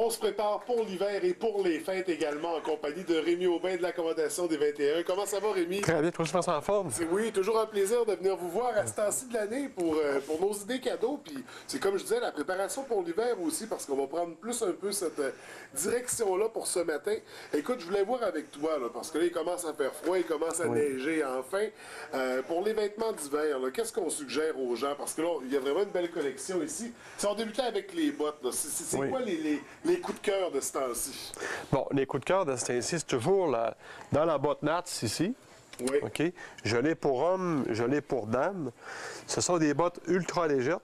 On se prépare pour l'hiver et pour les fêtes également en compagnie de Rémi Aubin de l'accommodation des 21. Comment ça va, Rémi? Très bien, toi, je pense en forme. Oui, toujours un plaisir de venir vous voir à ce temps-ci de l'année pour nos idées cadeaux. Puis c'est comme je disais, la préparation pour l'hiver aussi, parce qu'on va prendre plus un peu cette direction-là pour ce matin. Écoute, je voulais voir avec toi, là, parce que là, il commence à faire froid, il commence à neiger enfin. Pour les vêtements d'hiver, qu'est-ce qu'on suggère aux gens? Parce que là, il y a vraiment une belle collection ici. Si on débutait avec les bottes, c'est quoi les coups de cœur de ce temps-ci? Bon, les coups de cœur de ce temps-ci, c'est toujours dans la botte Nats ici. Oui. OK? Je l'ai pour hommes, je l'ai pour dames. Ce sont des bottes ultra légères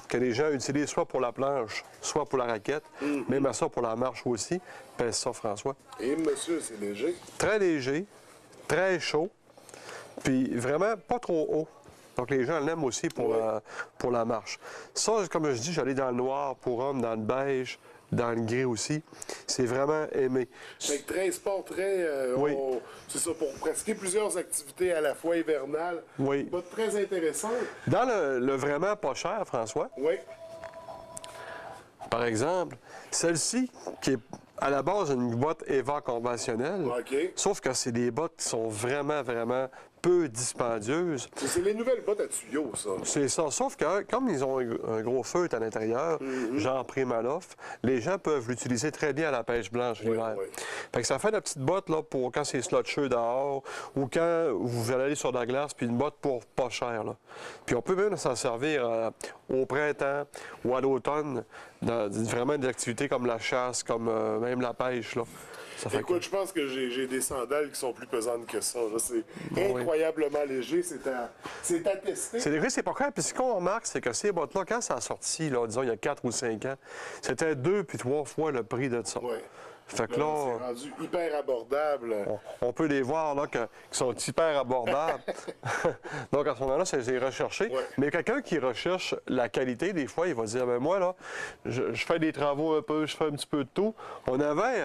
que les gens utilisent soit pour la planche, soit pour la raquette, même à ça pour la marche aussi. Pèse ça, François. Et monsieur, c'est léger. Très léger, très chaud, puis vraiment pas trop haut. Donc, les gens l'aiment aussi pour la marche. Ça, comme je dis, j'allais dans le noir pour hommes, dans le beige, dans le gris aussi. C'est vraiment aimé. Fait que très sport, très... c'est ça, pour pratiquer plusieurs activités à la fois hivernales. Oui. Pas très intéressant. Dans le vraiment pas cher, François, Oui. par exemple, celle-ci, qui est à la base une botte Eva conventionnelle, OK. sauf que c'est des bottes qui sont vraiment, vraiment peu dispendieuses. C'est les nouvelles bottes à tuyaux, ça. C'est ça. Sauf que, comme ils ont un gros feutre à l'intérieur, genre Primaloft, les gens peuvent l'utiliser très bien à la pêche blanche l'hiver. Oui. Fait que ça fait la petite botte là, pour quand c'est slotcheux dehors ou quand vous allez aller sur la glace, puis une botte pour pas cher. Là. Puis on peut même s'en servir au printemps ou à l'automne dans vraiment des activités comme la chasse, comme même la pêche. Là. Ça fait Écoute, je pense que j'ai des sandales qui sont plus pesantes que ça. C'est incroyablement léger. C'est à tester. C'est léger, c'est pas clair. Puis ce qu'on remarque, c'est que ces bottes-là, quand ça a sorti, là, disons, il y a 4 ou 5 ans, c'était 2 puis 3 fois le prix de ça. Oui. Fait que C'est là, rendu hyper abordable. on peut les voir là, qui sont hyper abordables. Donc, à ce moment-là, c'est recherché. Ouais. Mais quelqu'un qui recherche la qualité, des fois, il va dire, ben moi, là, je fais des travaux un peu, je fais un petit peu de tout. On avait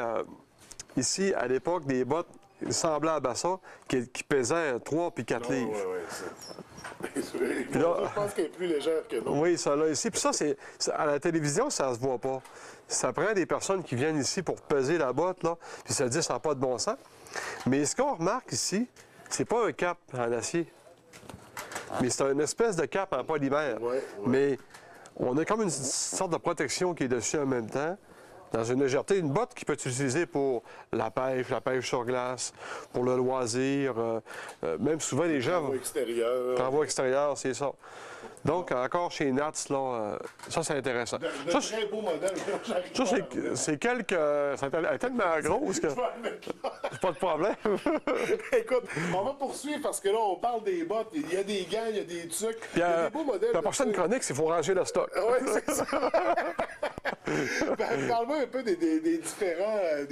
ici, à l'époque, des bottes semblables à ça, qui pesaient 3 puis 4 livres. Puis là, je pense qu'elle est plus légère que nous. Oui, ça là ici. Puis ça, à la télévision, ça se voit pas. Ça prend des personnes qui viennent ici pour peser la botte, là, puis ça dit ça n'a pas de bon sens. Mais ce qu'on remarque ici, c'est pas un cap en acier, mais c'est une espèce de cap en polymère. Mais on a comme une sorte de protection qui est dessus en même temps. Dans une légèreté, une botte qui peut être utilisée pour la pêche sur glace, pour le loisir, même souvent les gens... Travaux extérieurs. Travaux extérieurs, c'est ça. Donc, encore chez Nats, là, ça, c'est intéressant. De très beaux modèles. Ça, c'est quelques... Ça est tellement grosse que... pas de problème. Écoute, on va poursuivre parce que là, on parle des bottes. Il y a des gants, il y a des trucs. Il y a des beaux modèles. La prochaine chronique, c'est qu'il faut ranger le stock. Oui, c'est ça. Parle-moi un peu des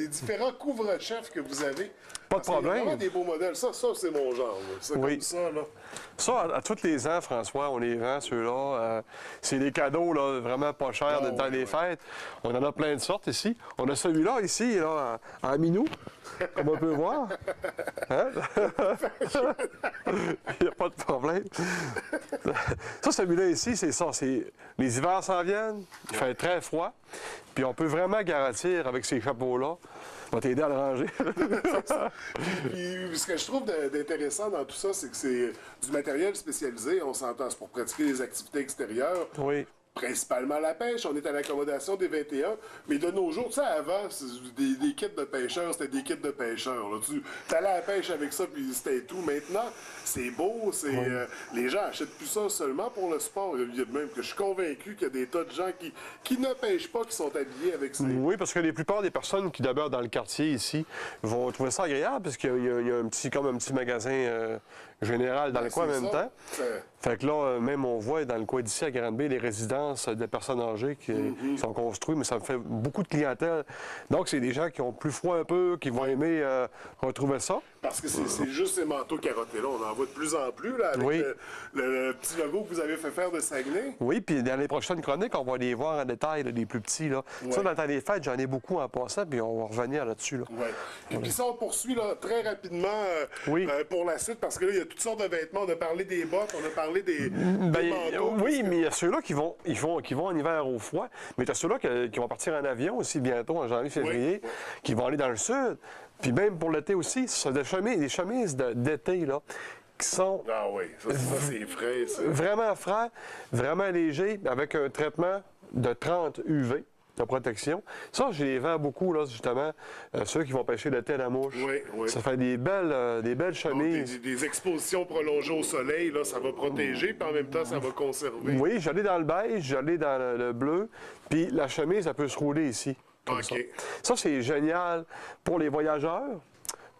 différents couvre-chefs que vous avez. Pas de problème. Il y a vraiment des beaux modèles. Ça c'est mon genre. Ça, comme ça, là. Ça, à tous les ans, François, on les vend, ceux-là. C'est des cadeaux là, vraiment pas chers dans les fêtes. On en a plein de sortes ici. On a celui-là ici, là, en minou, comme on peut voir. Hein? Il n'y a pas de problème. Ça, celui-là ici, c'est ça. Les hivers s'en viennent, il fait très froid, puis on peut vraiment garantir avec ces chapeaux-là. On va t'aider à le ranger. Puis, ce que je trouve d'intéressant dans tout ça, c'est que c'est du matériel spécialisé. On s'entend, c'est pour pratiquer des activités extérieures. Oui. Principalement la pêche, on est à l'accommodation des 21, mais de nos jours, tu sais, avant, des kits de pêcheurs, c'était des kits de pêcheurs. Là. Tu allais à la pêche avec ça, puis c'était tout. Maintenant, c'est beau, les gens achètent plus ça seulement pour le sport. Il y a même que je suis convaincu qu'il y a des tas de gens qui ne pêchent pas, qui sont habillés avec ça. Oui, parce que la plupart des personnes qui demeurent dans le quartier ici vont trouver ça agréable, parce qu'il y a un petit magasin général dans le coin en même temps. Fait que là, même on voit dans le coin d'ici à Grande-Bay les résidences de personnes âgées qui sont construites, mais ça me fait beaucoup de clientèle. Donc, c'est des gens qui ont plus froid un peu, qui vont aimer retrouver ça. Parce que c'est juste ces manteaux carottés-là. On en voit de plus en plus, là, avec Oui. le petit logo que vous avez fait faire de Saguenay. Oui, puis dans les prochaines chroniques, on va les voir en détail, là, les plus petits. Là. Ouais. Ça, dans le temps des fêtes, j'en ai beaucoup en passant, puis on va revenir là-dessus. Là. Ouais. Et puis ça, on poursuit là, très rapidement Oui. pour la suite, parce que là, il y a toutes sortes de vêtements. On a parlé des bottes, on a parlé des manteaux. Oui, mais il y a ceux-là qui vont en hiver au froid, mais tu as ceux-là qui vont partir en avion aussi bientôt, en janvier, février, qui vont aller dans le sud. Puis même pour l'été aussi, ce sont des chemises d'été, là, qui sont Ah oui, ça c'est frais, ça. vraiment frais, vraiment légers, avec un traitement de 30 UV de protection. Ça, je les vends beaucoup, là, justement, ceux qui vont pêcher l'été à la mouche. Oui, oui. Ça fait des belles chemises. Des expositions prolongées au soleil, là, ça va protéger, puis en même temps, ça va conserver. Oui, j'allais dans le beige, j'allais dans le bleu, puis la chemise, elle peut se rouler ici. Comme ça. Ça, c'est génial pour les voyageurs,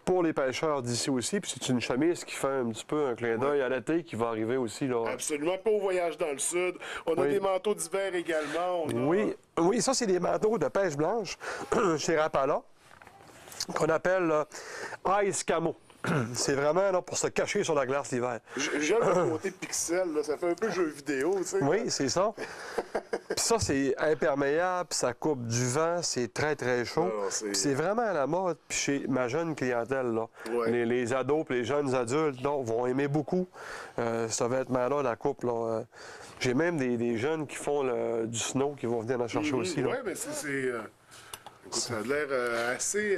pour les pêcheurs d'ici aussi, puis c'est une chemise qui fait un petit peu un clin d'œil à l'été qui va arriver aussi. Là. Absolument, pas au voyage dans le sud. On a des manteaux d'hiver également. Oui, ça, c'est des manteaux de pêche blanche chez Rapala, qu'on appelle Ice Camo. C'est vraiment là, pour se cacher sur la glace l'hiver. J'aime le côté pixel, là. Ça fait un peu jeu vidéo, tu sais. Oui, c'est ça. Puis ça, c'est imperméable, ça coupe du vent, c'est très, très chaud. Puis c'est vraiment à la mode puis chez ma jeune clientèle. Là. Ouais. Les ados et les jeunes adultes là, vont aimer beaucoup ce vêtement-là, la coupe. Là. J'ai même des jeunes qui font du snow qui vont venir en chercher aussi. Oui, mais écoute, ça a l'air assez...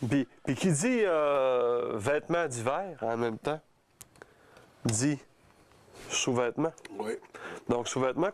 Puis qui dit vêtements d'hiver en même temps, dit sous-vêtements. Oui. Donc, sous-vêtements